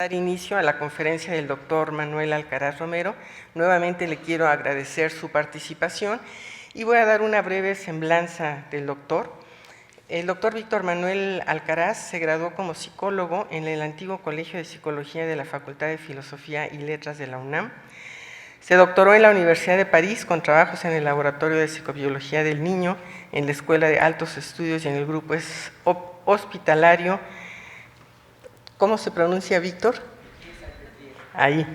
Dar inicio a la conferencia del doctor Manuel Alcaraz Romero. Nuevamente le quiero agradecer su participación y voy a dar una breve semblanza del doctor. El doctor Víctor Manuel Alcaraz se graduó como psicólogo en el antiguo Colegio de Psicología de la Facultad de Filosofía y Letras de la UNAM. Se doctoró en la Universidad de París con trabajos en el Laboratorio de Psicobiología del Niño, en la Escuela de Altos Estudios y en el grupo hospitalario. ¿Cómo se pronuncia, Víctor? Ahí.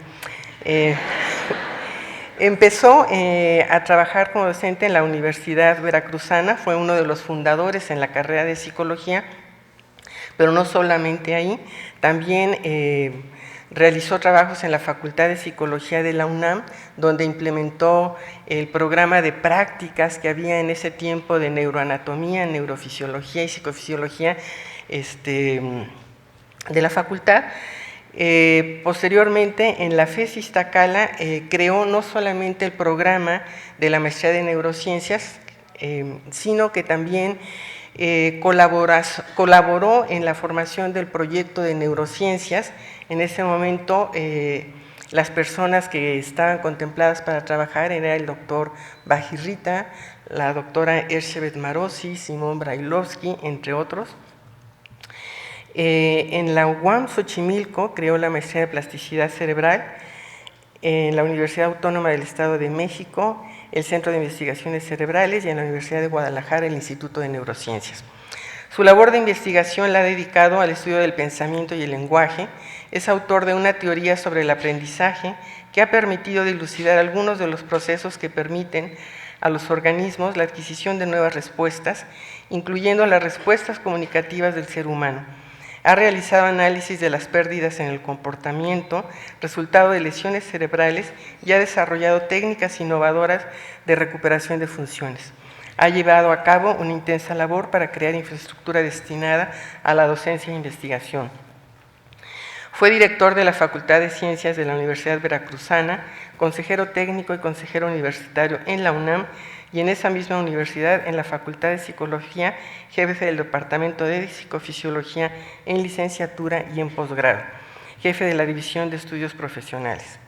Empezó a trabajar como docente en la Universidad Veracruzana, fue uno de los fundadores en la carrera de psicología, pero no solamente ahí, también realizó trabajos en la Facultad de Psicología de la UNAM, donde implementó el programa de prácticas que había en ese tiempo de neuroanatomía, neurofisiología y psicofisiología de la facultad. Posteriormente, en la FES Iztacala, creó no solamente el programa de la maestría de neurociencias, sino que también colaboró en la formación del proyecto de neurociencias. En ese momento, las personas que estaban contempladas para trabajar era el doctor Bajirrita, la doctora Erzsébet Marosi, Simón Brailovsky, entre otros. En la UAM Xochimilco creó la maestría de plasticidad cerebral, en la Universidad Autónoma del Estado de México el Centro de Investigaciones Cerebrales y en la Universidad de Guadalajara el Instituto de Neurociencias. Su labor de investigación la ha dedicado al estudio del pensamiento y el lenguaje. Es autor de una teoría sobre el aprendizaje que ha permitido dilucidar algunos de los procesos que permiten a los organismos la adquisición de nuevas respuestas, incluyendo las respuestas comunicativas del ser humano. Ha realizado análisis de las pérdidas en el comportamiento, resultado de lesiones cerebrales, y ha desarrollado técnicas innovadoras de recuperación de funciones. Ha llevado a cabo una intensa labor para crear infraestructura destinada a la docencia e investigación. Fue director de la Facultad de Ciencias de la Universidad Veracruzana, consejero técnico y consejero universitario en la UNAM, y en esa misma universidad, en la Facultad de Psicología, jefe del Departamento de Psicofisiología en licenciatura y en posgrado, jefe de la División de Estudios Profesionales.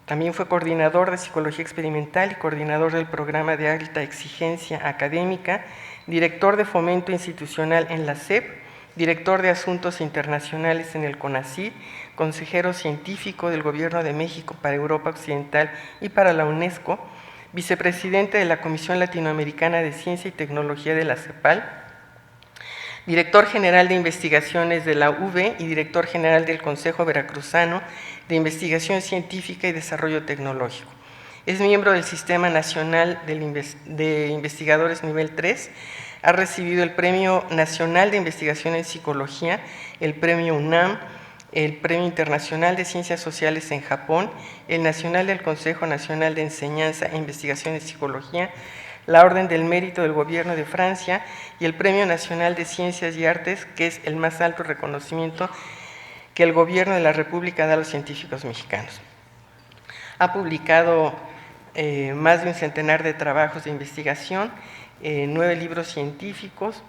También fue coordinador de Psicología Experimental y coordinador del Programa de Alta Exigencia Académica, director de Fomento Institucional en la SEP, director de Asuntos Internacionales en el CONACYT, consejero científico del Gobierno de México para Europa Occidental y para la UNESCO, vicepresidente de la Comisión Latinoamericana de Ciencia y Tecnología de la CEPAL, director general de investigaciones de la UV y director general del Consejo Veracruzano de Investigación Científica y Desarrollo Tecnológico. Es miembro del Sistema Nacional de Investigadores Nivel 3, ha recibido el Premio Nacional de Investigación en Psicología, el Premio UNAM, el Premio Internacional de Ciencias Sociales en Japón, el Nacional del Consejo Nacional de Enseñanza e Investigación en Psicología, la Orden del Mérito del Gobierno de Francia y el Premio Nacional de Ciencias y Artes, que es el más alto reconocimiento que el Gobierno de la República da a los científicos mexicanos. Ha publicado más de un centenar de trabajos de investigación, 9 libros científicos,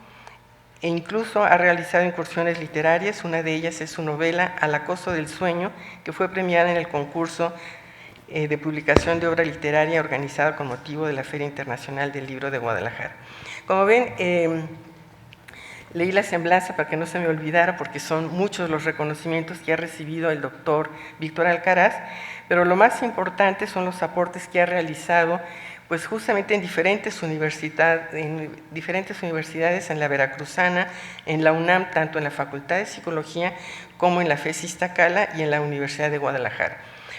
e incluso ha realizado incursiones literarias. Una de ellas es su novela Al acoso del sueño, que fue premiada en el concurso de publicación de obra literaria organizado con motivo de la Feria Internacional del Libro de Guadalajara. Como ven, leí la semblanza para que no se me olvidara, porque son muchos los reconocimientos que ha recibido el doctor Víctor Alcaraz, pero lo más importante son los aportes que ha realizado pues justamente en diferentes universidades, en la Veracruzana, en la UNAM, tanto en la Facultad de Psicología como en la FES Iztacala y en la Universidad de Guadalajara.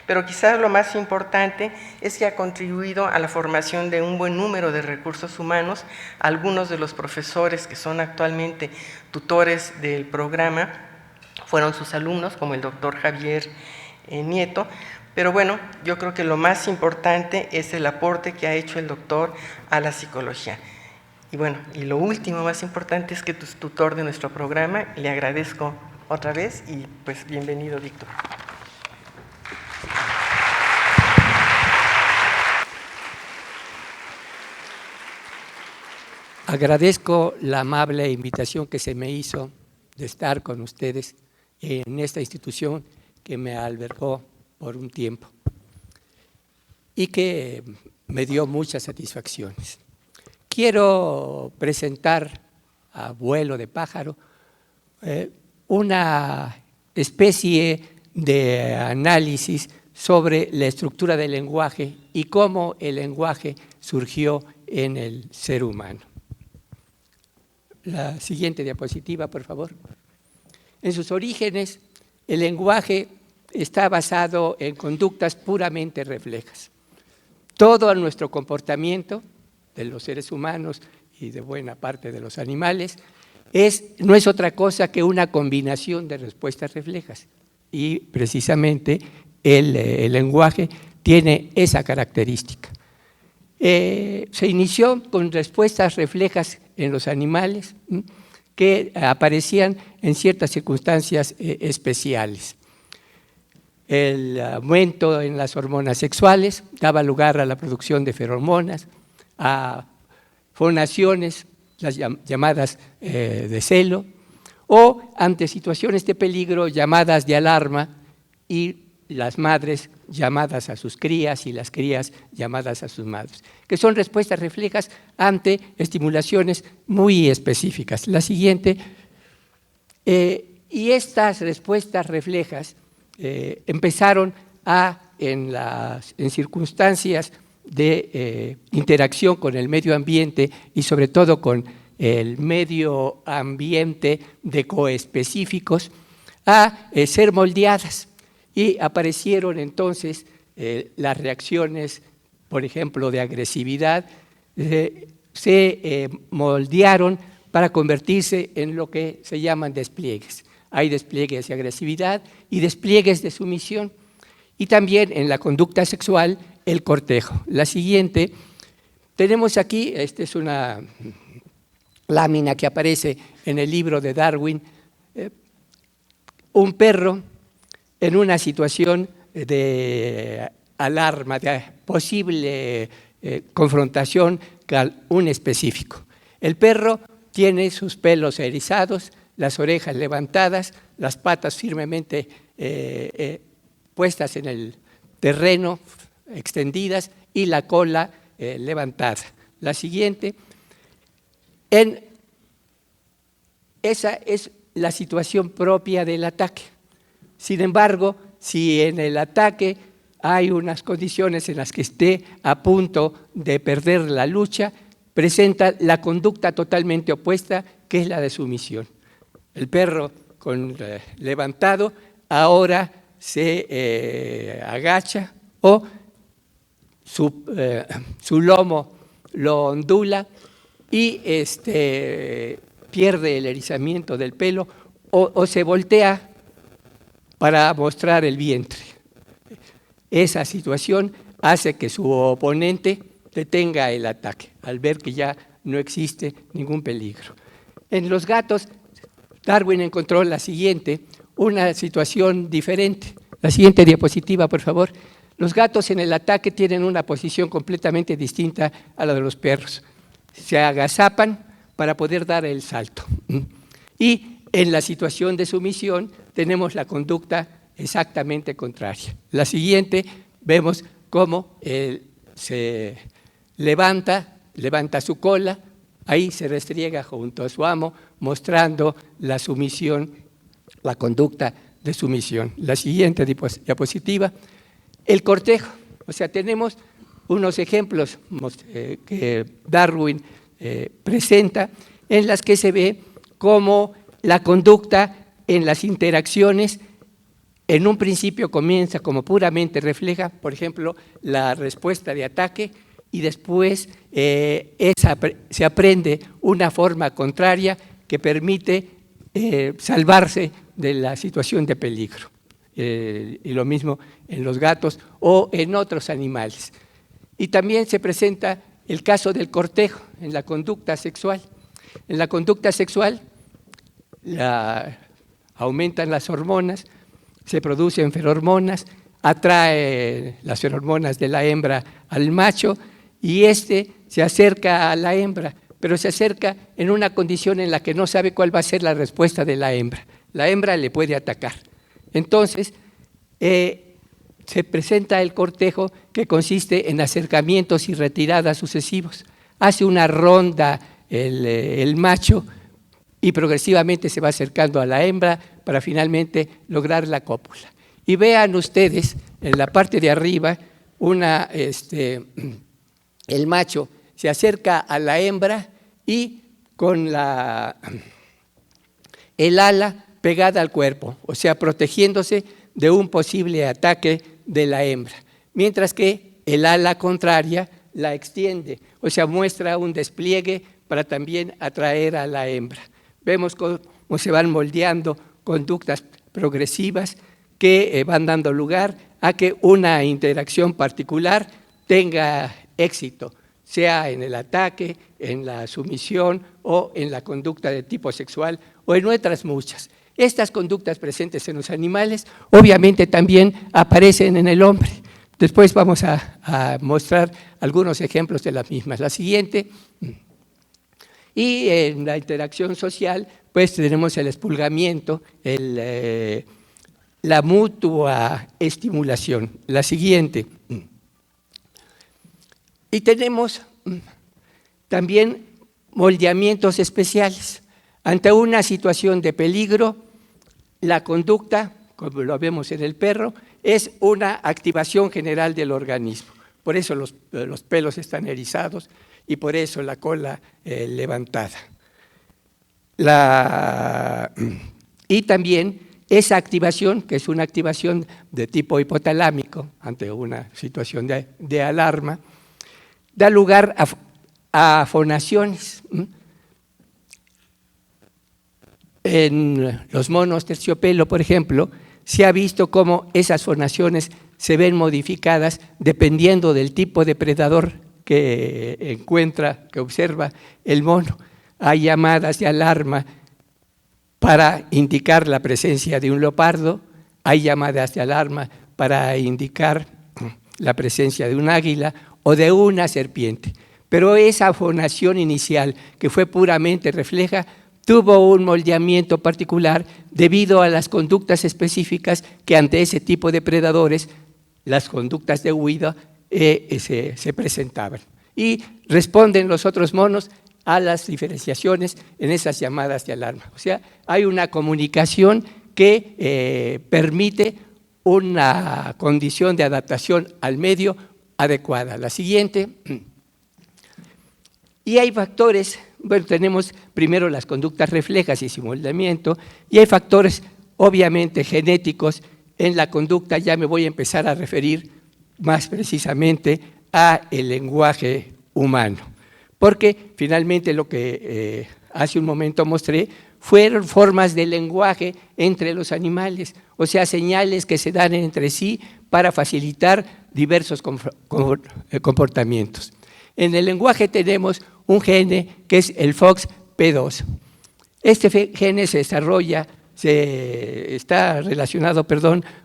Pero quizás lo más importante es que ha contribuido a la formación de un buen número de recursos humanos. Algunos de los profesores que son actualmente tutores del programa fueron sus alumnos, como el doctor Javier Nieto. Pero bueno, yo creo que lo más importante es el aporte que ha hecho el doctor a la psicología. Y bueno, y lo último más importante es que tú es tutor de nuestro programa. Le agradezco otra vez y pues bienvenido, Víctor. Agradezco la amable invitación que se me hizo de estar con ustedes en esta institución que me albergó por un tiempo y que me dio muchas satisfacciones. Quiero presentar a vuelo de pájaro una especie de análisis sobre la estructura del lenguaje y cómo el lenguaje surgió en el ser humano. La siguiente diapositiva, por favor. En sus orígenes, el lenguaje está basado en conductas puramente reflejas. Todo nuestro comportamiento de los seres humanos y de buena parte de los animales no es otra cosa que una combinación de respuestas reflejas. Y precisamente el lenguaje tiene esa característica. Se inició con respuestas reflejas en los animales que aparecían en ciertas circunstancias especiales. El aumento en las hormonas sexuales daba lugar a la producción de feromonas, a fonaciones, las llamadas de celo, o ante situaciones de peligro llamadas de alarma, y las madres llamadas a sus crías y las crías llamadas a sus madres, que son respuestas reflejas ante estimulaciones muy específicas. La siguiente, y estas respuestas reflejas empezaron en circunstancias de interacción con el medio ambiente y sobre todo con el medio ambiente de coespecíficos a ser moldeadas, y aparecieron entonces las reacciones, por ejemplo, de agresividad, se moldearon para convertirse en lo que se llaman despliegues. Hay despliegues de agresividad y despliegues de sumisión, y también en la conducta sexual el cortejo. La siguiente, tenemos aquí, esta es una lámina que aparece en el libro de Darwin, un perro en una situación de alarma, de posible confrontación con un específico. El perro tiene sus pelos erizados, las orejas levantadas, las patas firmemente puestas en el terreno, extendidas, y la cola levantada. La siguiente, esa es la situación propia del ataque. Sin embargo, si en el ataque hay unas condiciones en las que esté a punto de perder la lucha, presenta la conducta totalmente opuesta, que es la de sumisión. El perro levantado ahora se agacha o su lomo lo ondula y pierde el erizamiento del pelo o se voltea para mostrar el vientre. Esa situación hace que su oponente detenga el ataque, al ver que ya no existe ningún peligro. En los gatos, Darwin encontró la siguiente, una situación diferente. La siguiente diapositiva, por favor. Los gatos en el ataque tienen una posición completamente distinta a la de los perros. Se agazapan para poder dar el salto. Y en la situación de sumisión tenemos la conducta exactamente contraria. La siguiente, vemos cómo se levanta su cola, ahí se restriega junto a su amo, mostrando la sumisión, la conducta de sumisión. La siguiente diapositiva, el cortejo. O sea, tenemos unos ejemplos que Darwin presenta, en las que se ve cómo la conducta en las interacciones en un principio comienza como puramente refleja, por ejemplo, la respuesta de ataque, y después se aprende una forma contraria que permite salvarse de la situación de peligro. Y lo mismo en los gatos o en otros animales. Y también se presenta el caso del cortejo en la conducta sexual. En la conducta sexual aumentan las hormonas, se producen feromonas, atrae las feromonas de la hembra al macho y se acerca a la hembra pero se acerca en una condición en la que no sabe cuál va a ser la respuesta de la hembra. La hembra le puede atacar. Entonces, se presenta el cortejo, que consiste en acercamientos y retiradas sucesivos. Hace una ronda el macho y progresivamente se va acercando a la hembra para finalmente lograr la cópula. Y vean ustedes, en la parte de arriba, el macho se acerca a la hembra y con el ala pegada al cuerpo, o sea, protegiéndose de un posible ataque de la hembra, mientras que el ala contraria la extiende, o sea, muestra un despliegue para también atraer a la hembra. Vemos cómo se van moldeando conductas progresivas que van dando lugar a que una interacción particular tenga éxito, sea en el ataque, en la sumisión o en la conducta de tipo sexual o en otras muchas. Estas conductas presentes en los animales obviamente también aparecen en el hombre. Después vamos a mostrar algunos ejemplos de las mismas. La siguiente. Y en la interacción social, pues tenemos el espulgamiento, la mutua estimulación. La siguiente. Y tenemos también moldeamientos especiales. Ante una situación de peligro, la conducta, como lo vemos en el perro, es una activación general del organismo. Por eso los pelos están erizados y por eso la cola levantada. Y también esa activación, que es una activación de tipo hipotalámico ante una situación de alarma, da lugar a fonaciones. En los monos terciopelo, por ejemplo, se ha visto cómo esas fonaciones se ven modificadas dependiendo del tipo de predador que observa el mono. Hay llamadas de alarma para indicar la presencia de un leopardo, hay llamadas de alarma para indicar la presencia de un águila o de una serpiente. Pero esa fonación inicial, que fue puramente refleja, tuvo un moldeamiento particular debido a las conductas específicas que ante ese tipo de predadores, las conductas de huida, se presentaban. Y responden los otros monos a las diferenciaciones en esas llamadas de alarma. O sea, hay una comunicación que permite una condición de adaptación al medio adecuada. La siguiente. Y hay factores, bueno, tenemos primero las conductas reflejas y su moldeamiento, y hay factores obviamente genéticos en la conducta. Ya me voy a empezar a referir más precisamente a el lenguaje humano, porque finalmente lo que hace un momento mostré fueron formas de lenguaje entre los animales, o sea, señales que se dan entre sí para facilitar diversos comportamientos. En el lenguaje tenemos un gene que es el FOXP2. Este gene se desarrolla, está relacionado,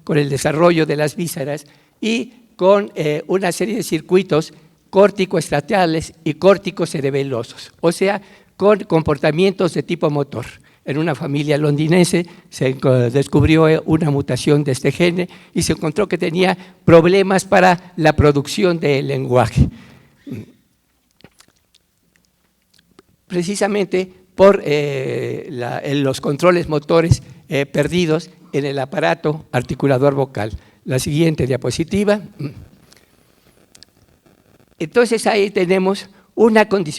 con el desarrollo de las vísceras y con una serie de circuitos córtico-estatales y córtico-cerebelosos, o sea, con comportamientos de tipo motor. En una familia londinense se descubrió una mutación de este gene y se encontró que tenía problemas para la producción del lenguaje. Precisamente por los controles motores perdidos en el aparato articulador vocal. La siguiente diapositiva. Entonces ahí tenemos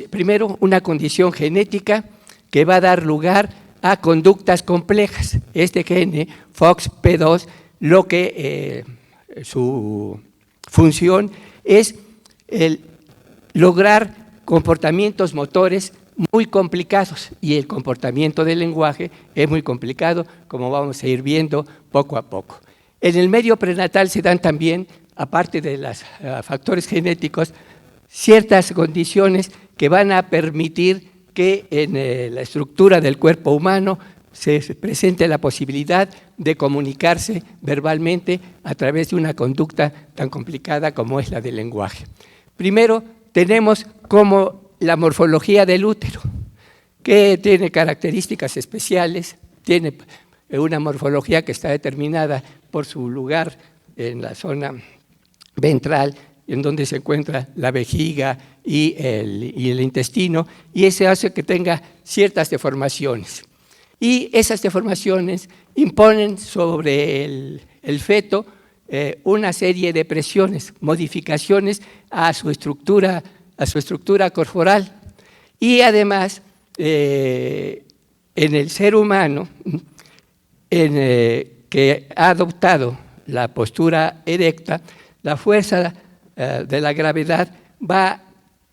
primero una condición genética que va a dar lugar a conductas complejas. Este gene FOXP2, lo que su función es lograr comportamientos motores muy complicados, y el comportamiento del lenguaje es muy complicado, como vamos a ir viendo poco a poco. En el medio prenatal se dan también, aparte de los factores genéticos, ciertas condiciones que van a permitir que en la estructura del cuerpo humano se presente la posibilidad de comunicarse verbalmente a través de una conducta tan complicada como es la del lenguaje. Primero, tenemos cómo la morfología del útero, que tiene características especiales, tiene una morfología que está determinada por su lugar en la zona ventral, en donde se encuentra la vejiga y el intestino, y eso hace que tenga ciertas deformaciones. Y esas deformaciones imponen sobre el feto una serie de presiones, modificaciones a su estructura corporal. Y además, en el ser humano, que ha adoptado la postura erecta, la fuerza de la gravedad va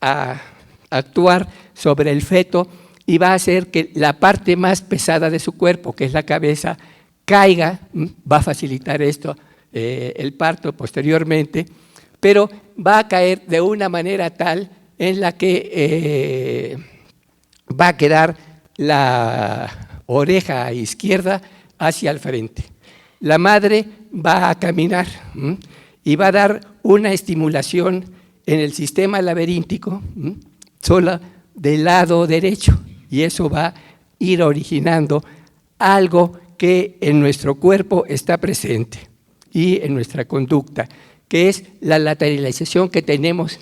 a actuar sobre el feto y va a hacer que la parte más pesada de su cuerpo, que es la cabeza, caiga, va a facilitar esto el parto posteriormente, pero va a caer de una manera tal en la que va a quedar la oreja izquierda hacia el frente. La madre va a caminar y va a dar una estimulación en el sistema laberíntico sola del lado derecho, y eso va a ir originando algo que en nuestro cuerpo está presente y en nuestra conducta, que es la lateralización que tenemos,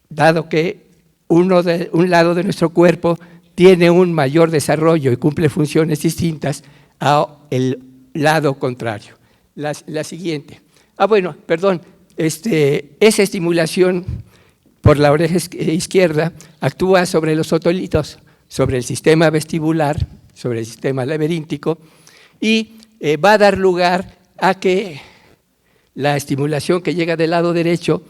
dado que un lado de nuestro cuerpo tiene un mayor desarrollo y cumple funciones distintas al lado contrario. La siguiente. Esa estimulación por la oreja izquierda actúa sobre los otolitos, sobre el sistema vestibular, sobre el sistema laberíntico, y va a dar lugar a que la estimulación que llega del lado derecho,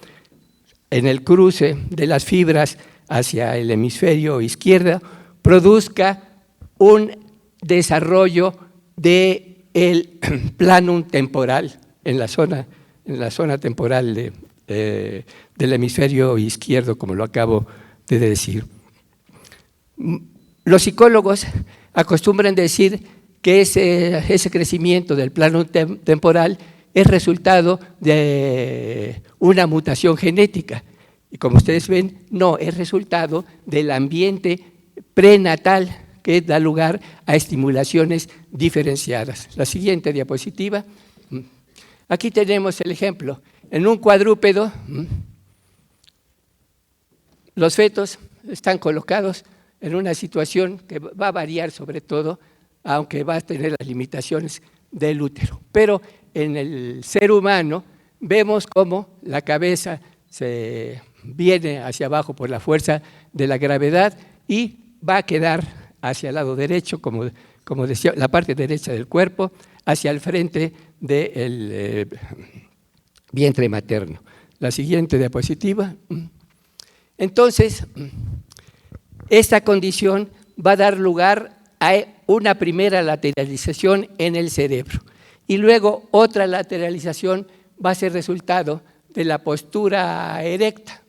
en el cruce de las fibras hacia el hemisferio izquierdo, produzca un desarrollo del planum temporal en la zona temporal del hemisferio izquierdo, como lo acabo de decir. Los psicólogos acostumbran decir que ese crecimiento del plano temporal es resultado de una mutación genética. Y como ustedes ven, no, es resultado del ambiente prenatal que da lugar a estimulaciones diferenciadas. La siguiente diapositiva. Aquí tenemos el ejemplo. En un cuadrúpedo, los fetos están colocados en una situación que va a variar sobre todo, aunque va a tener las limitaciones del útero. Pero en el ser humano vemos cómo la cabeza se viene hacia abajo por la fuerza de la gravedad y va a quedar hacia el lado derecho, como decía, la parte derecha del cuerpo, hacia el frente del vientre materno. La siguiente diapositiva. Entonces, esta condición va a dar lugar a una primera lateralización en el cerebro y luego otra lateralización va a ser resultado de la postura erecta.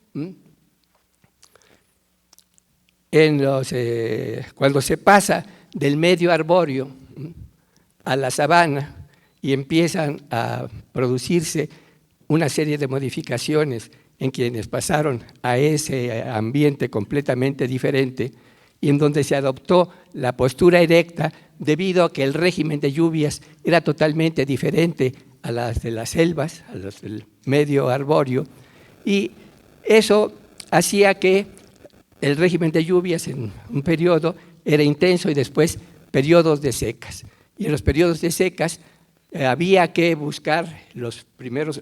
Cuando se pasa del medio arbóreo a la sabana y empiezan a producirse una serie de modificaciones en quienes pasaron a ese ambiente completamente diferente y en donde se adoptó la postura erecta debido a que el régimen de lluvias era totalmente diferente a las de las selvas, a las del medio arbóreo, y eso hacía que el régimen de lluvias en un periodo era intenso y después periodos de secas. Y en los periodos de secas había que buscar los primeros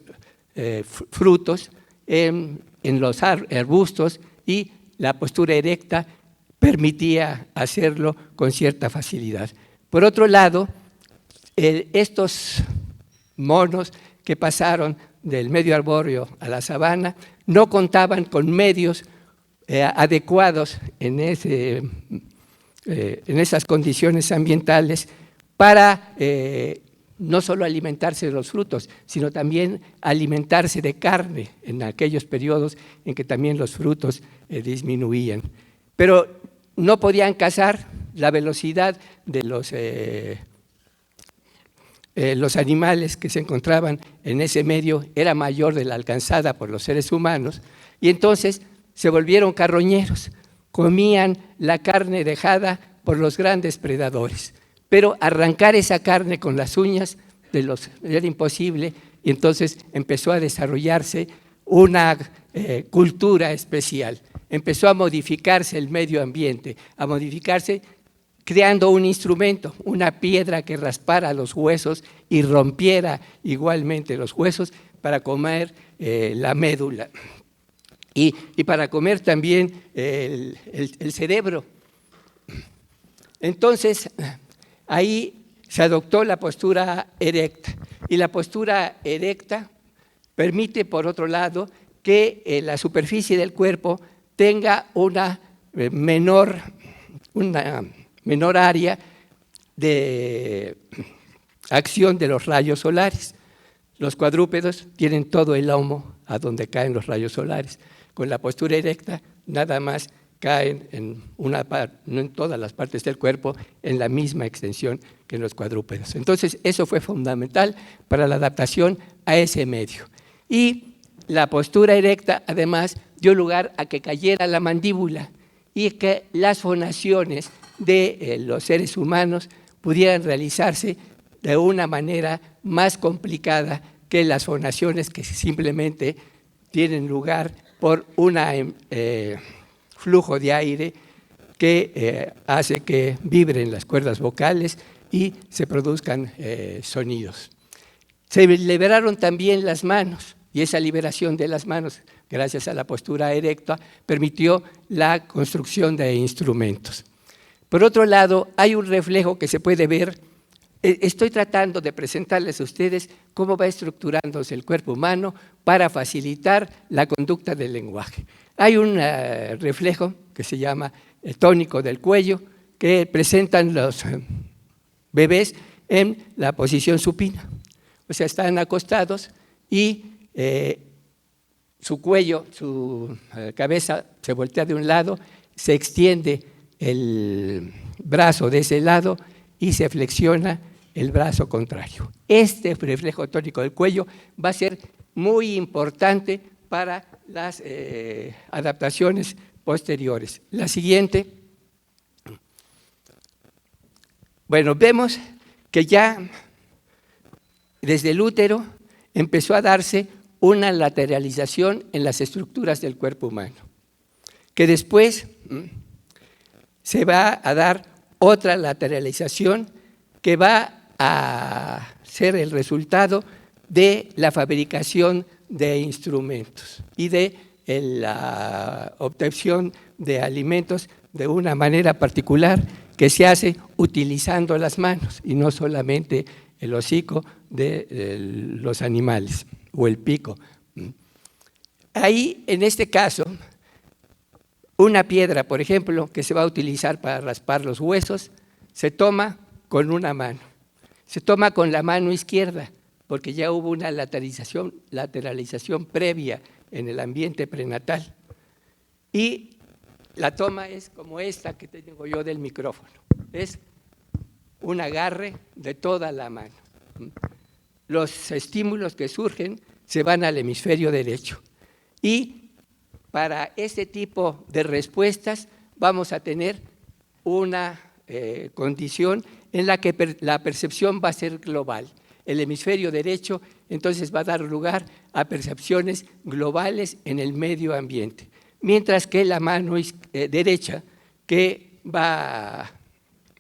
frutos en los arbustos y la postura erecta permitía hacerlo con cierta facilidad. Por otro lado, estos monos que pasaron del medio arbóreo a la sabana no contaban con medios adecuados en esas condiciones ambientales para no solo alimentarse de los frutos, sino también alimentarse de carne en aquellos periodos en que también los frutos disminuían. Pero no podían cazar, la velocidad de los animales que se encontraban en ese medio era mayor de la alcanzada por los seres humanos, y entonces se volvieron carroñeros, comían la carne dejada por los grandes predadores, pero arrancar esa carne con las uñas era imposible, y entonces empezó a desarrollarse una cultura especial. Empezó a modificarse el medio ambiente, a modificarse creando un instrumento, una piedra que raspara los huesos y rompiera igualmente los huesos para comer la médula y para comer también el cerebro. Entonces, ahí se adoptó la postura erecta, y la postura erecta permite, por otro lado, que la superficie del cuerpo tenga una menor área de acción de los rayos solares. Los cuadrúpedos tienen todo el lomo a donde caen los rayos solares. Con la postura erecta, nada más caen no en todas las partes del cuerpo, en la misma extensión que en los cuadrúpedos. Entonces, eso fue fundamental para la adaptación a ese medio. Y la postura erecta, además, dio lugar a que cayera la mandíbula y que las fonaciones de los seres humanos pudieran realizarse de una manera más complicada que las fonaciones que simplemente tienen lugar por un flujo de aire que hace que vibren las cuerdas vocales y se produzcan sonidos. Se liberaron también las manos, y esa liberación de las manos, gracias a la postura erecta, permitió la construcción de instrumentos. Por otro lado, hay un reflejo que se puede ver. Estoy tratando de presentarles a ustedes cómo va estructurándose el cuerpo humano para facilitar la conducta del lenguaje. Hay un reflejo que se llama el tónico del cuello, que presentan los bebés en la posición supina. O sea, están acostados y su cuello, su cabeza se voltea de un lado, se extiende el brazo de ese lado y se flexiona el brazo contrario. Este reflejo tónico del cuello va a ser muy importante para las adaptaciones posteriores. La siguiente. Bueno, vemos que ya desde el útero empezó a darse una lateralización en las estructuras del cuerpo humano, que después se va a dar otra lateralización que va a ser el resultado de la fabricación de instrumentos y de la obtención de alimentos de una manera particular que se hace utilizando las manos y no solamente el hocico de los animales o el pico. Ahí, en este caso, una piedra, por ejemplo, que se va a utilizar para raspar los huesos, se toma con una mano. Se toma con la mano izquierda, porque ya hubo una lateralización previa en el ambiente prenatal. Y la toma es como esta que tengo yo del micrófono. Es un agarre de toda la mano. Los estímulos que surgen se van al hemisferio derecho. Y para este tipo de respuestas vamos a tener una condición en la que la percepción va a ser global. El hemisferio derecho entonces va a dar lugar a percepciones globales en el medio ambiente, mientras que la mano derecha, que va a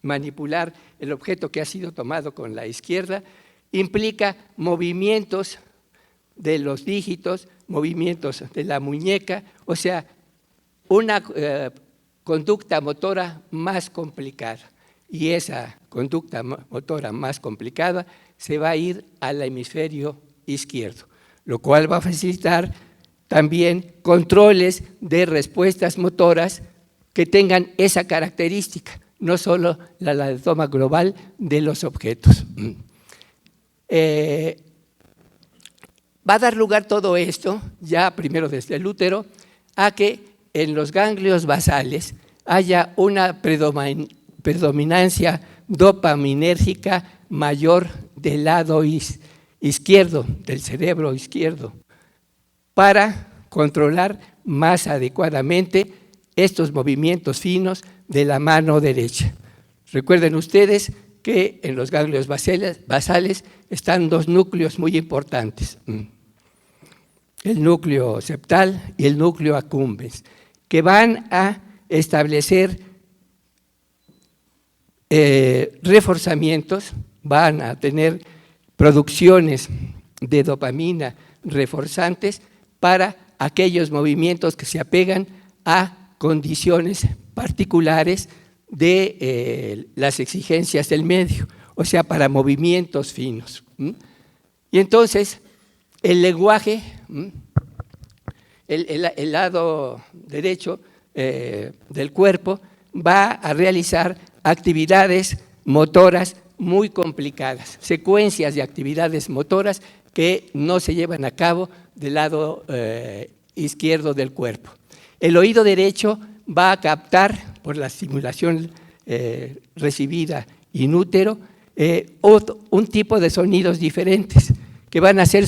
manipular el objeto que ha sido tomado con la izquierda, implica movimientos de los dígitos, movimientos de la muñeca, o sea, una conducta motora más complicada. Y esa conducta motora más complicada se va a ir al hemisferio izquierdo, lo cual va a facilitar también controles de respuestas motoras que tengan esa característica, no solo la toma global de los objetos. Va a dar lugar todo esto, ya primero desde el útero, a que en los ganglios basales haya una predominancia dopaminérgica mayor del lado izquierdo, del cerebro izquierdo, para controlar más adecuadamente estos movimientos finos de la mano derecha. Recuerden ustedes que en los ganglios basales están dos núcleos muy importantes, el núcleo septal y el núcleo accumbens, que van a establecer reforzamientos, van a tener producciones de dopamina reforzantes para aquellos movimientos que se apegan a condiciones particulares de las exigencias del medio, o sea, para movimientos finos. Y entonces, el lenguaje, el lado derecho del cuerpo va a realizar actividades motoras muy complicadas, secuencias de actividades motoras que no se llevan a cabo del lado izquierdo del cuerpo. El oído derecho va a captar, por la estimulación recibida in útero, un tipo de sonidos diferentes, que van a ser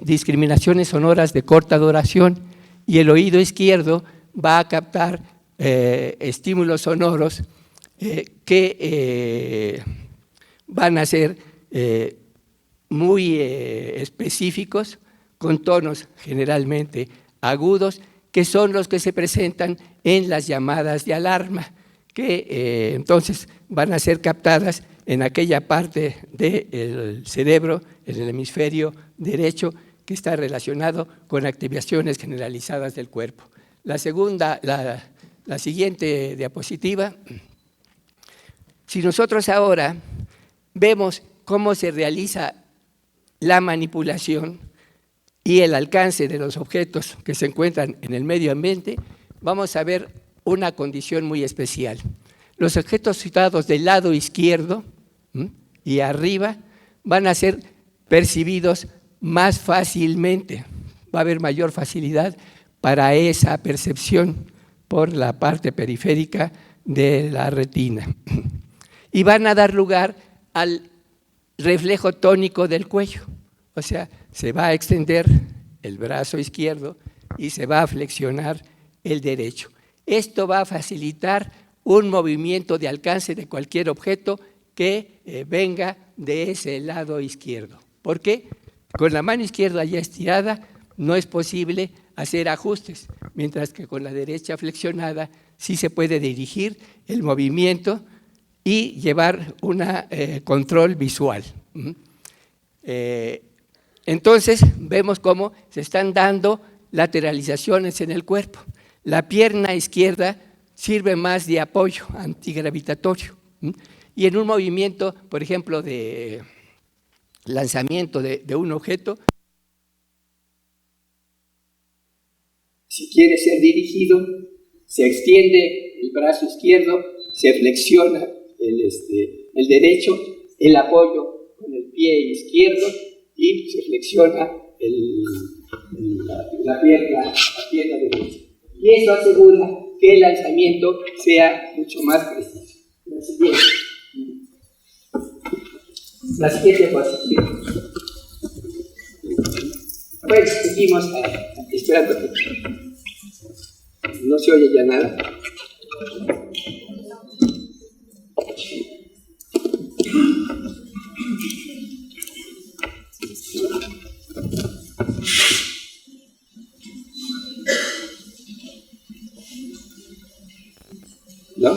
discriminaciones sonoras de corta duración, y el oído izquierdo va a captar estímulos sonoros que van a ser muy específicos, con tonos generalmente agudos, que son los que se presentan en las llamadas de alarma, que entonces van a ser captadas en aquella parte del cerebro, en el hemisferio derecho, que está relacionado con activaciones generalizadas del cuerpo. La siguiente diapositiva. Si nosotros ahora vemos cómo se realiza la manipulación y el alcance de los objetos que se encuentran en el medio ambiente, vamos a ver una condición muy especial. Los objetos situados del lado izquierdo y arriba van a ser percibidos más fácilmente, va a haber mayor facilidad para esa percepción por la parte periférica de la retina, y van a dar lugar al reflejo tónico del cuello, o sea, se va a extender el brazo izquierdo y se va a flexionar el derecho. Esto va a facilitar un movimiento de alcance de cualquier objeto que venga de ese lado izquierdo. ¿Por qué? Con la mano izquierda ya estirada no es posible hacer ajustes, mientras que con la derecha flexionada sí se puede dirigir el movimiento y llevar un control visual. Entonces vemos cómo se están dando lateralizaciones en el cuerpo. La pierna izquierda sirve más de apoyo antigravitatorio, y en un movimiento, por ejemplo, de lanzamiento de un objeto, si quiere ser dirigido, se extiende el brazo izquierdo, se flexiona el derecho, el apoyo con el pie izquierdo, y se flexiona la pierna derecha. Y eso asegura que el lanzamiento sea mucho más preciso. La siguiente posición. Pues seguimos esperando. No se oye ya nada. ¿No?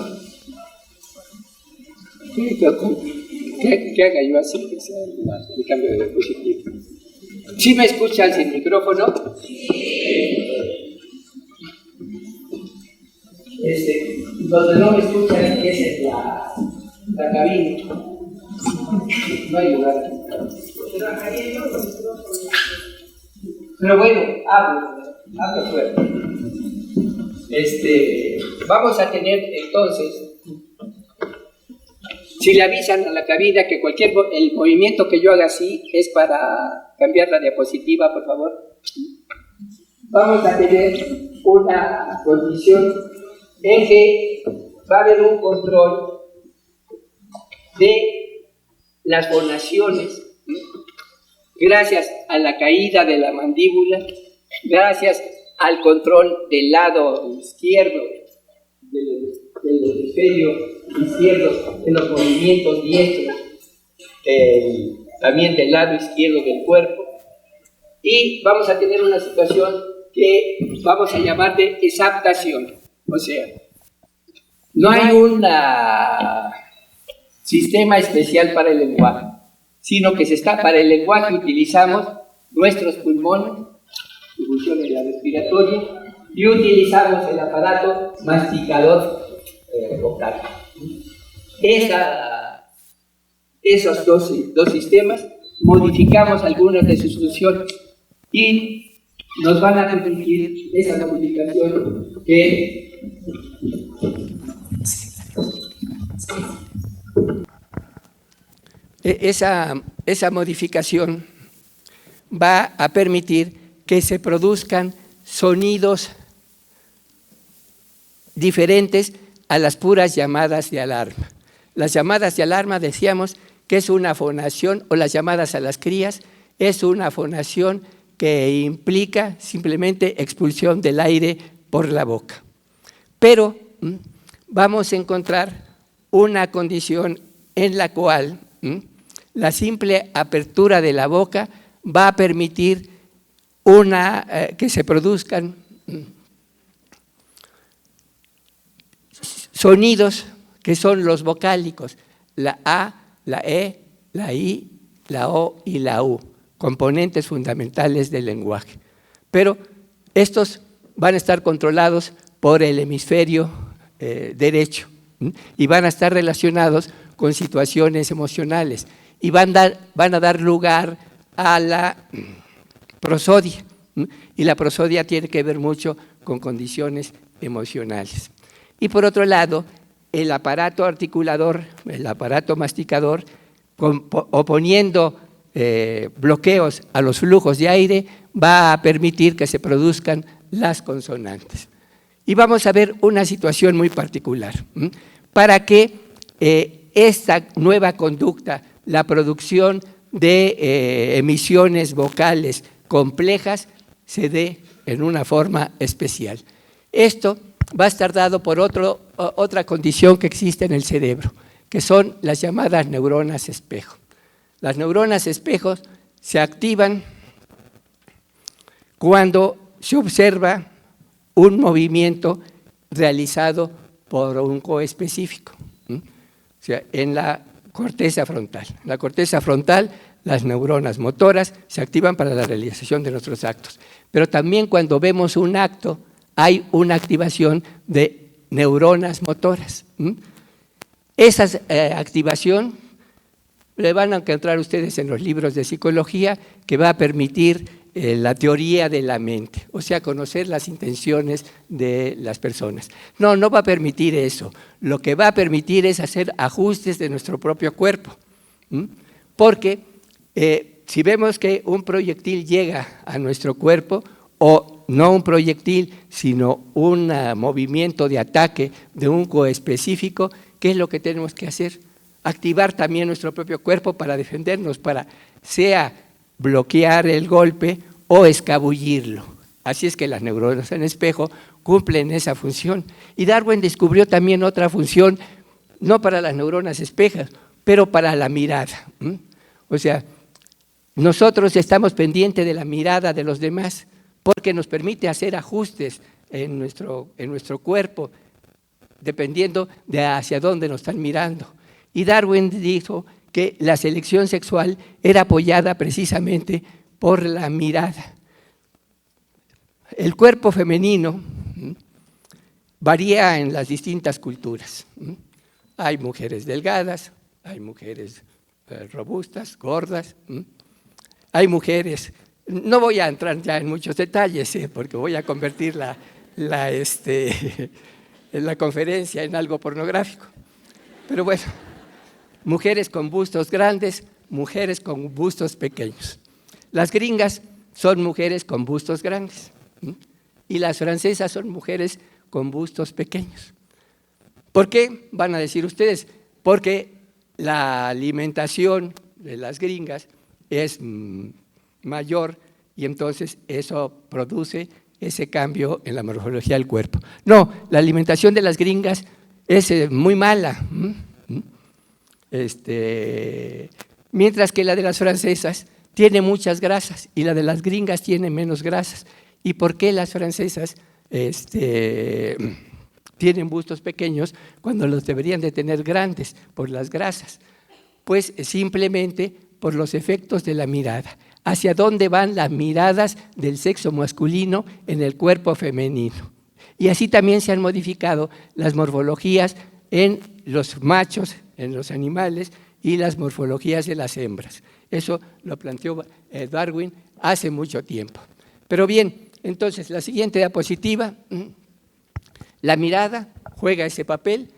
¿Qué haga yo así que sea el cambio de dispositivo? ¿Sí me escuchan sin micrófono? Donde no me escuchan es en la cabina. No hay lugar. Pero bueno, hablo fuerte. Vamos a tener entonces, si le avisan a la cabina que el movimiento que yo haga así es para cambiar la diapositiva, por favor. Vamos a tener una condición en que va a haber un control de las fonaciones gracias a la caída de la mandíbula gracias al control del lado izquierdo, del hemisferio izquierdo, de los movimientos diestros, también del lado izquierdo del cuerpo. Y vamos a tener una situación que vamos a llamar de exaptación. O sea, no hay un sistema especial para el lenguaje, sino que para el lenguaje utilizamos nuestros pulmones, distribución de la respiratoria, y utilizamos el aparato masticador vocal. Esos dos sistemas modificamos algunas de sus funciones y nos van a permitir esa modificación que esa modificación va a permitir que se produzcan sonidos diferentes a las puras llamadas de alarma. Las llamadas de alarma decíamos que es una fonación, o las llamadas a las crías, es una fonación que implica simplemente expulsión del aire por la boca. Pero vamos a encontrar una condición en la cual la simple apertura de la boca va a permitir que se produzcan sonidos que son los vocálicos, la A, la E, la I, la O y la U, componentes fundamentales del lenguaje. Pero estos van a estar controlados por el hemisferio derecho y van a estar relacionados con situaciones emocionales y van a dar lugar a la prosodia, y la prosodia tiene que ver mucho con condiciones emocionales. Y por otro lado, el aparato articulador, el aparato masticador, oponiendo bloqueos a los flujos de aire, va a permitir que se produzcan las consonantes. Y vamos a ver una situación muy particular, para que esta nueva conducta, la producción de emisiones vocales complejas, se dé en una forma especial. Esto va a estar dado por otra condición que existe en el cerebro, que son las llamadas neuronas espejo. Las neuronas espejos se activan cuando se observa un movimiento realizado por un coespecífico, o sea, en la corteza frontal. En la corteza frontal, las neuronas motoras se activan para la realización de nuestros actos. Pero también cuando vemos un acto, hay una activación de neuronas motoras. Esa activación le van a encontrar ustedes en los libros de psicología, que va a permitir la teoría de la mente, o sea, conocer las intenciones de las personas. No va a permitir eso. Lo que va a permitir es hacer ajustes de nuestro propio cuerpo. Porque si vemos que un proyectil llega a nuestro cuerpo, o no un proyectil, sino un movimiento de ataque de un coespecífico, ¿qué es lo que tenemos que hacer? Activar también nuestro propio cuerpo para defendernos, para sea bloquear el golpe o escabullirlo. Así es que las neuronas en espejo cumplen esa función. Y Darwin descubrió también otra función, no para las neuronas espejas, pero para la mirada. O sea, nosotros estamos pendientes de la mirada de los demás, porque nos permite hacer ajustes en nuestro cuerpo, dependiendo de hacia dónde nos están mirando. Y Darwin dijo que la selección sexual era apoyada precisamente por la mirada. El cuerpo femenino varía en las distintas culturas. Hay mujeres delgadas, hay mujeres robustas, gordas, hay mujeres. No voy a entrar ya en muchos detalles, porque voy a convertir la conferencia en algo pornográfico. Pero bueno, mujeres con bustos grandes, mujeres con bustos pequeños. Las gringas son mujeres con bustos grandes y las francesas son mujeres con bustos pequeños. ¿Por qué? Van a decir ustedes, porque la alimentación de las gringas es mayor y entonces eso produce ese cambio en la morfología del cuerpo. No, la alimentación de las gringas es muy mala, mientras que la de las francesas tiene muchas grasas y la de las gringas tiene menos grasas. ¿Y por qué las francesas tienen bustos pequeños cuando los deberían de tener grandes por las grasas? Pues simplemente por los efectos de la mirada. ¿Hacia dónde van las miradas del sexo masculino en el cuerpo femenino? Y así también se han modificado las morfologías en los machos, en los animales, y las morfologías de las hembras. Eso lo planteó Darwin hace mucho tiempo. Pero bien, entonces la siguiente diapositiva, la mirada juega ese papel,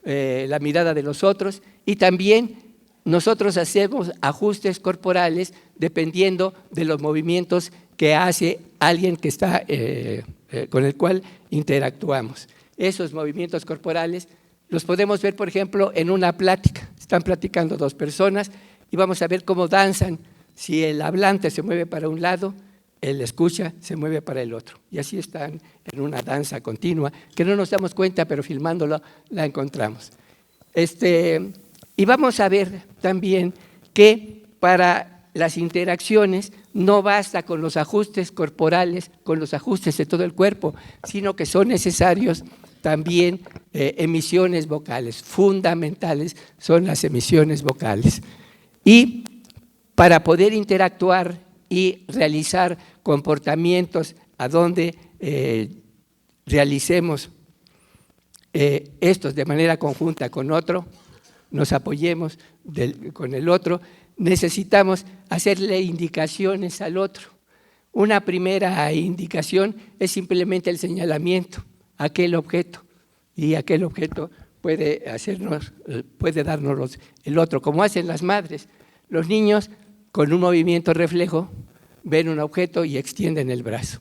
la mirada de los otros, y también nosotros hacemos ajustes corporales dependiendo de los movimientos que hace alguien que está, con el cual interactuamos. Esos movimientos corporales los podemos ver, por ejemplo, en una plática. Están platicando dos personas y vamos a ver cómo danzan. Si el hablante se mueve para un lado, el escucha se mueve para el otro. Y así están en una danza continua, que no nos damos cuenta, pero filmándolo la encontramos. Y vamos a ver también que para las interacciones no basta con los ajustes corporales, con los ajustes de todo el cuerpo, sino que son necesarios también emisiones vocales. Fundamentales son las emisiones vocales. Y para poder interactuar y realizar comportamientos a donde realicemos estos de manera conjunta con otro, nos apoyemos con el otro, necesitamos hacerle indicaciones al otro. Una primera indicación es simplemente el señalamiento a aquel objeto, y aquel objeto puede darnos el otro, como hacen las madres. Los niños, con un movimiento reflejo, ven un objeto y extienden el brazo.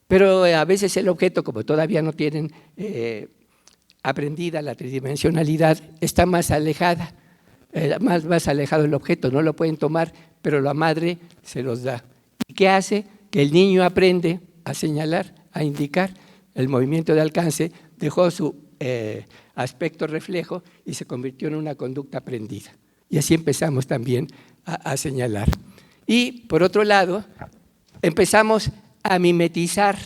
Pero a veces el objeto, como todavía no tienen aprendida la tridimensionalidad, está más alejada, más alejado el objeto, no lo pueden tomar, pero la madre se los da. ¿Y qué hace? Que el niño aprende a señalar, a indicar. El movimiento de alcance dejó su aspecto reflejo y se convirtió en una conducta aprendida. Y así empezamos también a señalar. Y por otro lado, empezamos a mimetizar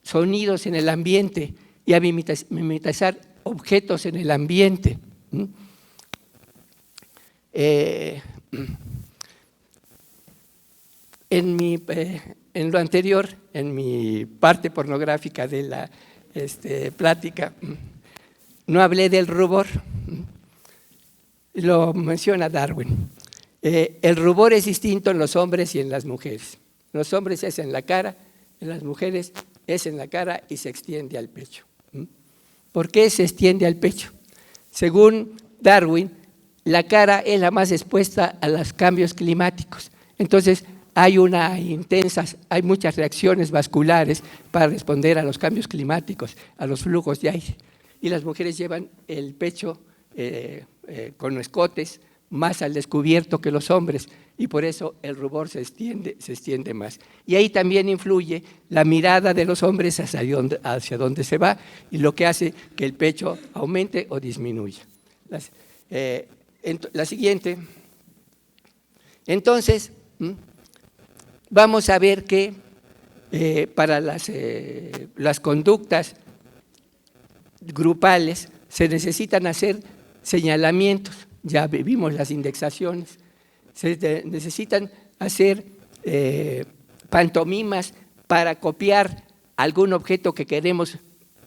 sonidos en el ambiente y a mimetizar objetos en el ambiente. En lo anterior, en mi parte pornográfica de la plática, no hablé del rubor, lo menciona Darwin. El rubor es distinto en los hombres y en las mujeres. En los hombres es en la cara, en las mujeres es en la cara y se extiende al pecho. ¿Por qué se extiende al pecho? Según Darwin, la cara es la más expuesta a los cambios climáticos. Entonces, hay muchas reacciones vasculares para responder a los cambios climáticos, a los flujos de aire. Y las mujeres llevan el pecho con escotes más al descubierto que los hombres, y por eso el rubor se extiende más. Y ahí también influye la mirada de los hombres hacia dónde se va, y lo que hace que el pecho aumente o disminuya. La siguiente. Entonces, vamos a ver que para las conductas grupales se necesitan hacer señalamientos. Ya vimos las indexaciones. Se necesitan hacer pantomimas para copiar algún objeto que queremos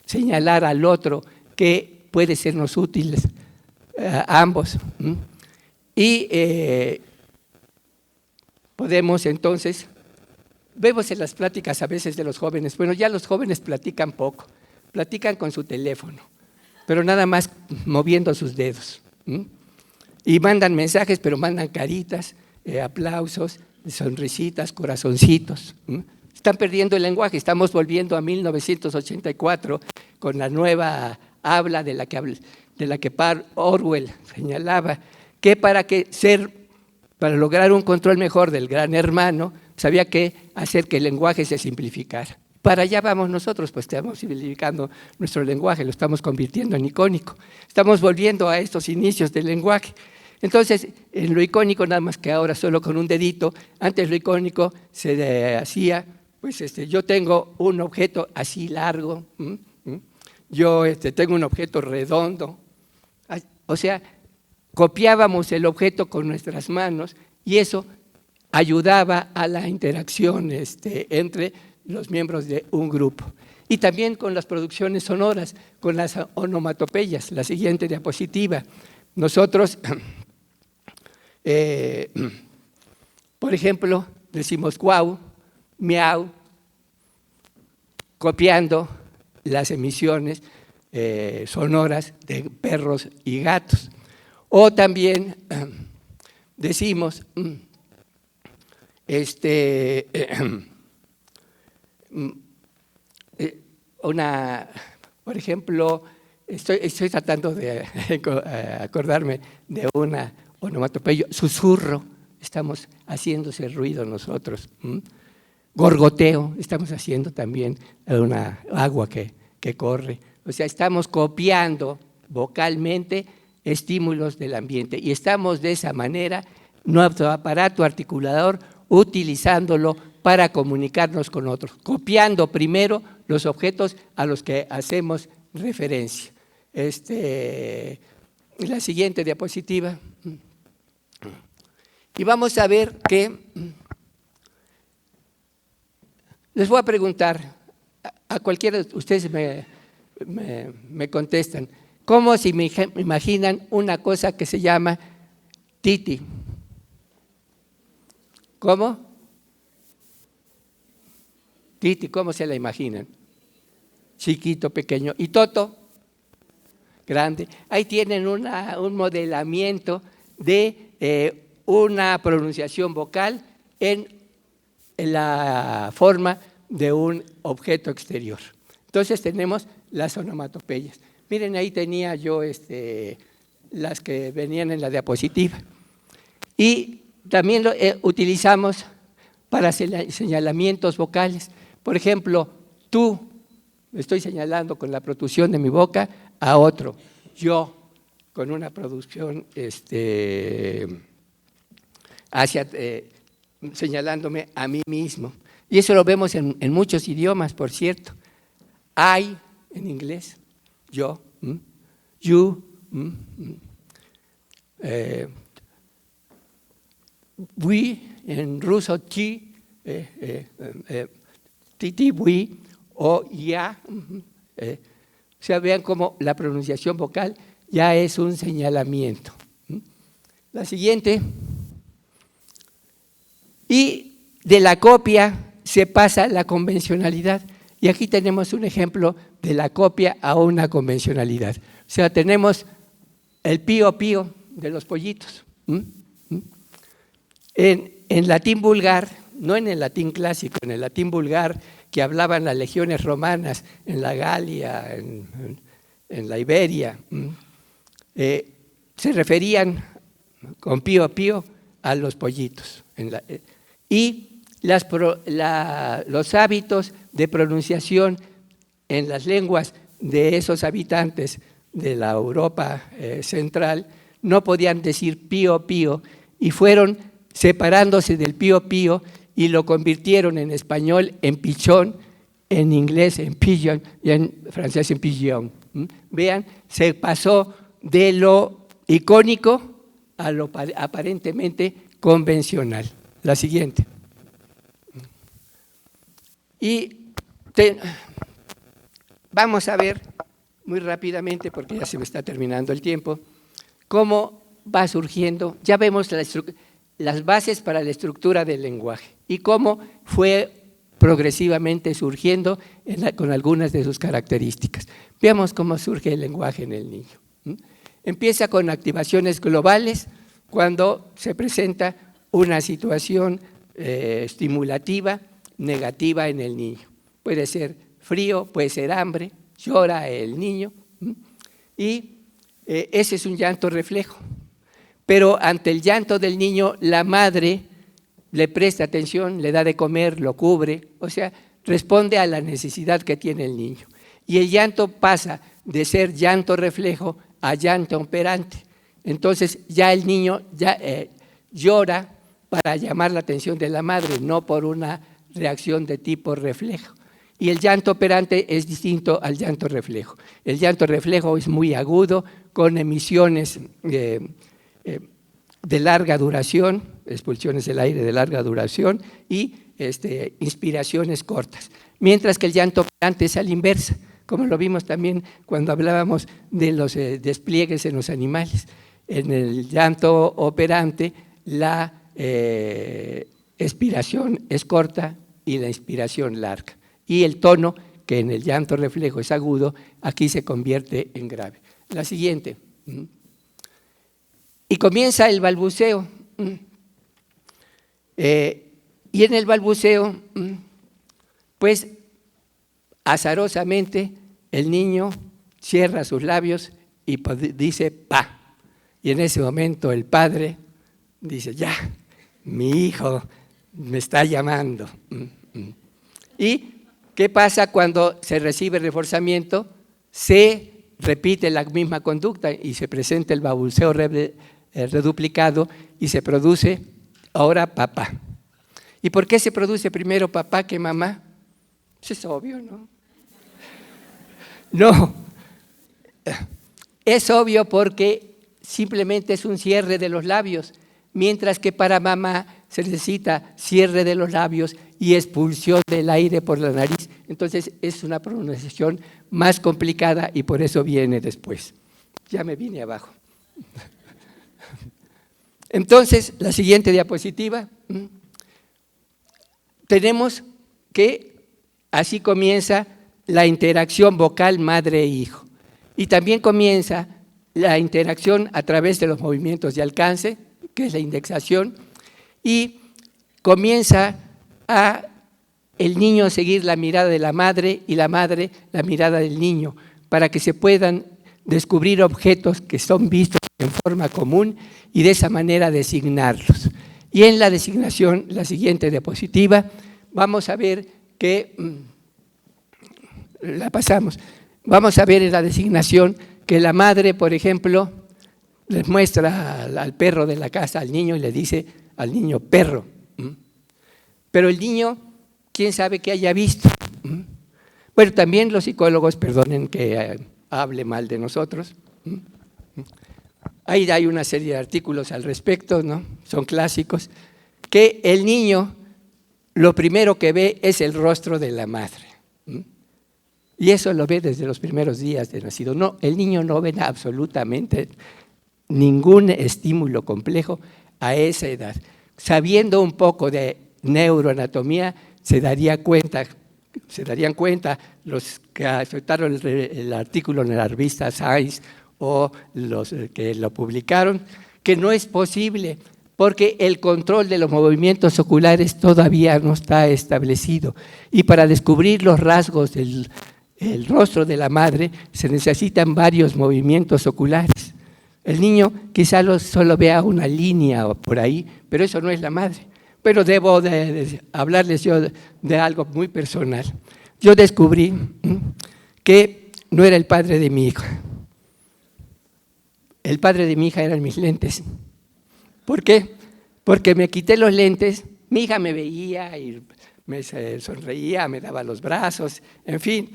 señalar al otro, que puede sernos útiles a ambos. Y podemos entonces, vemos en las pláticas a veces de los jóvenes, bueno, ya los jóvenes platican poco, platican con su teléfono, pero nada más moviendo sus dedos. Y mandan mensajes, pero mandan caritas, aplausos, sonrisitas, corazoncitos. Están perdiendo el lenguaje, estamos volviendo a 1984 con la nueva habla de la que Orwell señalaba, que para lograr un control mejor del gran hermano, pues había que hacer que el lenguaje se simplificara. Para allá vamos nosotros, pues estamos simplificando nuestro lenguaje, lo estamos convirtiendo en icónico. Estamos volviendo a estos inicios del lenguaje. Entonces, en lo icónico, nada más que ahora solo con un dedito, antes lo icónico se hacía, pues yo tengo un objeto así largo, yo tengo un objeto redondo, o sea, copiábamos el objeto con nuestras manos y eso ayudaba a la interacción entre los miembros de un grupo. Y también con las producciones sonoras, con las onomatopeyas. La siguiente diapositiva. Nosotros, por ejemplo, decimos guau, miau, copiando las emisiones sonoras de perros y gatos. O también decimos por ejemplo, estoy tratando de acordarme de una onomatopeya, susurro, estamos haciendo ese ruido nosotros. Gorgoteo, estamos haciendo también una agua que corre. O sea, estamos copiando vocalmente estímulos del ambiente y estamos de esa manera, nuestro aparato articulador, utilizándolo para comunicarnos con otros, copiando primero los objetos a los que hacemos referencia. La siguiente diapositiva. Y vamos a ver que les voy a preguntar, a cualquiera de ustedes me contestan, ¿cómo se imaginan una cosa que se llama Titi? ¿Cómo? Titi, ¿cómo se la imaginan? Chiquito, pequeño. ¿Y Toto? Grande. Ahí tienen un modelamiento de una pronunciación vocal en la forma de un objeto exterior. Entonces tenemos las onomatopeyas. Miren, ahí tenía yo las que venían en la diapositiva. Y también lo utilizamos para señalamientos vocales. Por ejemplo, tú, estoy señalando con la protrusión de mi boca a otro. Yo, con una producción señalándome a mí mismo. Y eso lo vemos en muchos idiomas, por cierto. I, en inglés, yo, you, we, en ruso, ti, titi, we, o ya. O sea, vean cómo la pronunciación vocal ya es un señalamiento. La siguiente. Y de la copia se pasa a la convencionalidad. Y aquí tenemos un ejemplo de la copia a una convencionalidad. O sea, tenemos el pío pío de los pollitos. En latín vulgar, no en el latín clásico, en el latín vulgar que hablaban las legiones romanas en la Galia, en la Iberia, se referían con pío pío a los pollitos. Y los hábitos de pronunciación en las lenguas de esos habitantes de la Europa central no podían decir pío pío y fueron separándose del pío pío y lo convirtieron en español en pichón, en inglés en pigeon y en francés en pigeon. Vean, se pasó de lo icónico a lo aparentemente convencional. La siguiente. Y vamos a ver muy rápidamente, porque ya se me está terminando el tiempo, cómo va surgiendo. Ya vemos las bases para la estructura del lenguaje y cómo fue progresivamente surgiendo con algunas de sus características. Veamos cómo surge el lenguaje en el niño. Empieza con activaciones globales cuando se presenta una situación estimulativa negativa en el niño. Puede ser frío, puede ser hambre, llora el niño y ese es un llanto reflejo. Pero ante el llanto del niño, la madre le presta atención, le da de comer, lo cubre, o sea, responde a la necesidad que tiene el niño. Y el llanto pasa de ser llanto reflejo a llanto operante. Entonces ya el niño llora para llamar la atención de la madre, no por una reacción de tipo reflejo. Y el llanto operante es distinto al llanto reflejo. El llanto reflejo es muy agudo, con emisiones de larga duración, expulsiones del aire de larga duración y inspiraciones cortas. Mientras que el llanto operante es a la inversa, como lo vimos también cuando hablábamos de los despliegues en los animales. En el llanto operante la expiración es corta y la inspiración larga. Y el tono, que en el llanto reflejo es agudo, aquí se convierte en grave. La siguiente. Y comienza el balbuceo. Y en el balbuceo, pues azarosamente el niño cierra sus labios y dice pa. Y en ese momento el padre dice, ya, mi hijo me está llamando. ¿Y qué pasa cuando se recibe reforzamiento? Se repite la misma conducta y se presenta el balbuceo reduplicado y se produce ahora papá. ¿Y por qué se produce primero papá que mamá? Pues es obvio, ¿no? No, es obvio porque simplemente es un cierre de los labios, mientras que para mamá se necesita cierre de los labios y expulsión del aire por la nariz. Entonces es una pronunciación más complicada y por eso viene después. Ya me vine abajo. Entonces, la siguiente diapositiva. Tenemos que así comienza la interacción vocal madre e hijo. Y también comienza la interacción a través de los movimientos de alcance, que es la indexación, y comienza a el niño seguir la mirada de la madre y la madre la mirada del niño, para que se puedan descubrir objetos que son vistos en forma común y de esa manera designarlos. Y en la designación, la siguiente diapositiva, vamos a ver que, la pasamos, vamos a ver en la designación que la madre, por ejemplo, les muestra al perro de la casa, al niño, y le dice al niño perro. Pero el niño, ¿quién sabe qué haya visto? Bueno, también los psicólogos, perdonen que hable mal de nosotros, ahí hay una serie de artículos al respecto, ¿no? Son clásicos, que el niño lo primero que ve es el rostro de la madre. Y eso lo ve desde los primeros días de nacido. No, el niño no ve absolutamente ningún estímulo complejo a esa edad. Sabiendo un poco de neuroanatomía, se darían cuenta los que aceptaron el artículo en la revista Science o los que lo publicaron, que no es posible porque el control de los movimientos oculares todavía no está establecido. Y para descubrir los rasgos del rostro de la madre se necesitan varios movimientos oculares. El niño quizá solo vea una línea por ahí, pero eso no es la madre. Pero debo de hablarles yo de algo muy personal. Yo descubrí que no era el padre de mi hija. El padre de mi hija eran mis lentes. ¿Por qué? Porque me quité los lentes, mi hija me veía y me sonreía, me daba los brazos, en fin,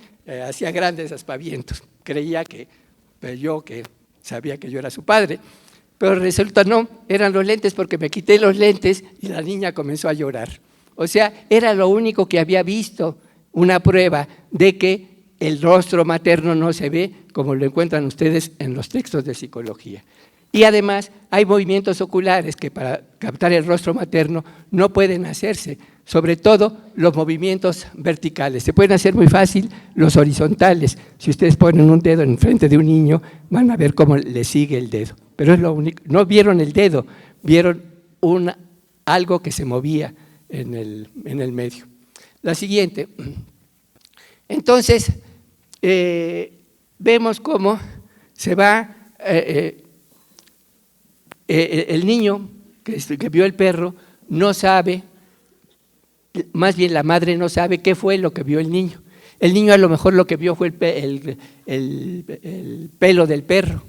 hacía grandes aspavientos. Creía que sabía que yo era su padre. Pero resulta no, eran los lentes porque me quité los lentes y la niña comenzó a llorar. O sea, era lo único que había visto, una prueba de que el rostro materno no se ve como lo encuentran ustedes en los textos de psicología. Y además hay movimientos oculares que para captar el rostro materno no pueden hacerse, sobre todo los movimientos verticales. Se pueden hacer muy fácil los horizontales. Si ustedes ponen un dedo enfrente de un niño, van a ver cómo le sigue el dedo. Pero es lo único. No vieron el dedo, vieron algo que se movía en el medio. La siguiente. Entonces, vemos cómo se va el niño que vio el perro no sabe, más bien la madre no sabe qué fue lo que vio el niño. El niño a lo mejor lo que vio fue el pelo del perro.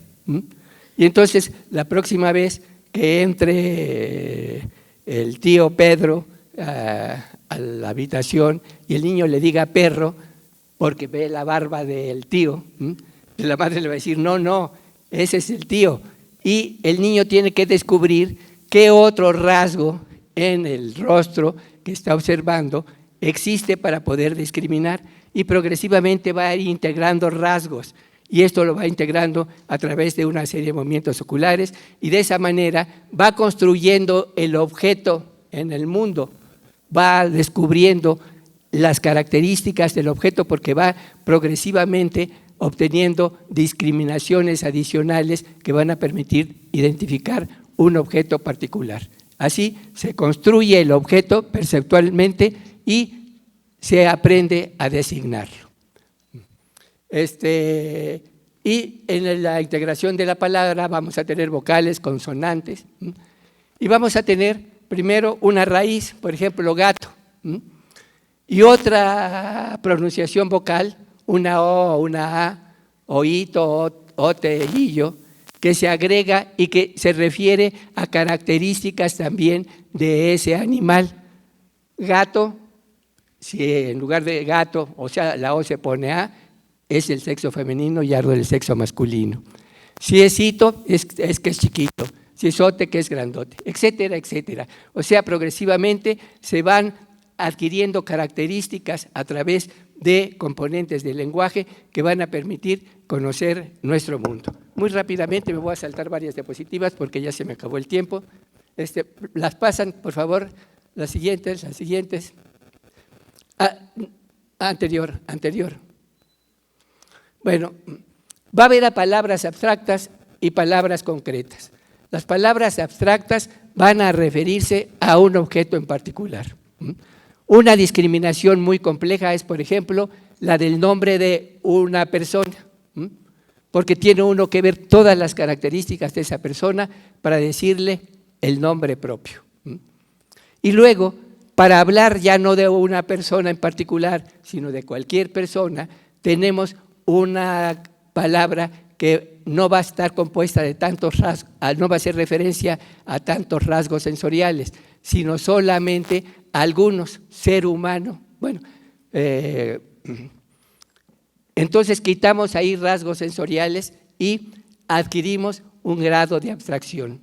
Y entonces la próxima vez que entre el tío Pedro a la habitación y el niño le diga perro porque ve la barba del tío, la madre le va a decir, no, ese es el tío. Y el niño tiene que descubrir qué otro rasgo en el rostro que está observando existe para poder discriminar, y progresivamente va a ir integrando rasgos, y esto lo va integrando a través de una serie de movimientos oculares, y de esa manera va construyendo el objeto en el mundo, va descubriendo las características del objeto porque va progresivamente obteniendo discriminaciones adicionales que van a permitir identificar un objeto particular. Así se construye el objeto perceptualmente y se aprende a designarlo. Y en la integración de la palabra vamos a tener vocales, consonantes, y vamos a tener primero una raíz, por ejemplo, gato, y otra pronunciación vocal, una O, una A, oíto, ote, illo, que se agrega y que se refiere a características también de ese animal. Gato, si en lugar de gato, o sea, la O se pone A, es el sexo femenino y ardo el sexo masculino. Si es hito, es que es chiquito. Si es ote, que es grandote, etcétera, etcétera. O sea, progresivamente se van adquiriendo características a través de componentes del lenguaje que van a permitir conocer nuestro mundo. Muy rápidamente me voy a saltar varias diapositivas porque ya se me acabó el tiempo. Las pasan, por favor, las siguientes. Anterior. Bueno, va a haber palabras abstractas y palabras concretas. Las palabras abstractas van a referirse a un objeto en particular. Una discriminación muy compleja es, por ejemplo, la del nombre de una persona, porque tiene uno que ver todas las características de esa persona para decirle el nombre propio. Y luego, para hablar ya no de una persona en particular, sino de cualquier persona, tenemos una palabra que no va a estar compuesta de tantos rasgos, no va a hacer referencia a tantos rasgos sensoriales, sino solamente a algunos, ser humano. Bueno, entonces quitamos ahí rasgos sensoriales y adquirimos un grado de abstracción.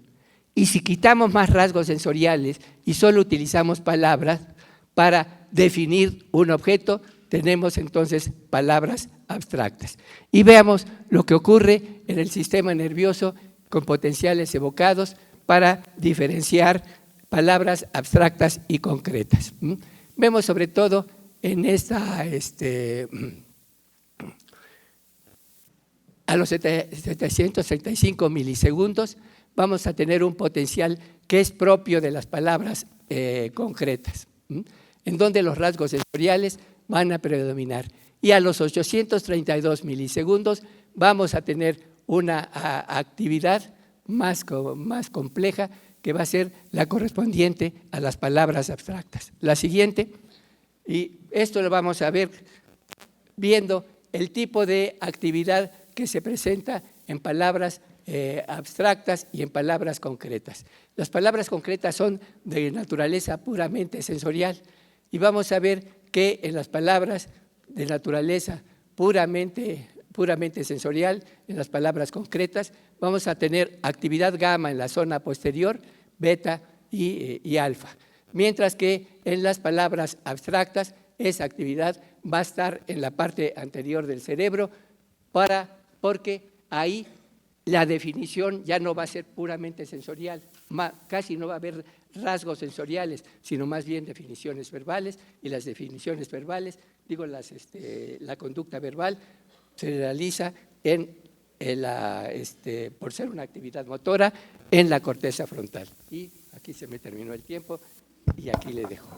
Y si quitamos más rasgos sensoriales y solo utilizamos palabras para definir un objeto, tenemos entonces palabras abstractas. Y veamos lo que ocurre en el sistema nervioso con potenciales evocados para diferenciar palabras abstractas y concretas. Vemos sobre todo en a los 735 milisegundos vamos a tener un potencial que es propio de las palabras concretas, en donde los rasgos sensoriales van a predominar. Y a los 832 milisegundos vamos a tener una actividad más compleja que va a ser la correspondiente a las palabras abstractas. La siguiente, y esto lo vamos a ver viendo el tipo de actividad que se presenta en palabras abstractas y en palabras concretas. Las palabras concretas son de naturaleza puramente sensorial y vamos a ver que en las palabras de naturaleza puramente sensorial, en las palabras concretas, vamos a tener actividad gamma en la zona posterior, beta y alfa. Mientras que en las palabras abstractas, esa actividad va a estar en la parte anterior del cerebro porque ahí la definición ya no va a ser puramente sensorial, casi no va a haber rasgos sensoriales, sino más bien definiciones verbales, y las definiciones verbales, la conducta verbal se realiza por ser una actividad motora en la corteza frontal. Y aquí se me terminó el tiempo y aquí le dejo.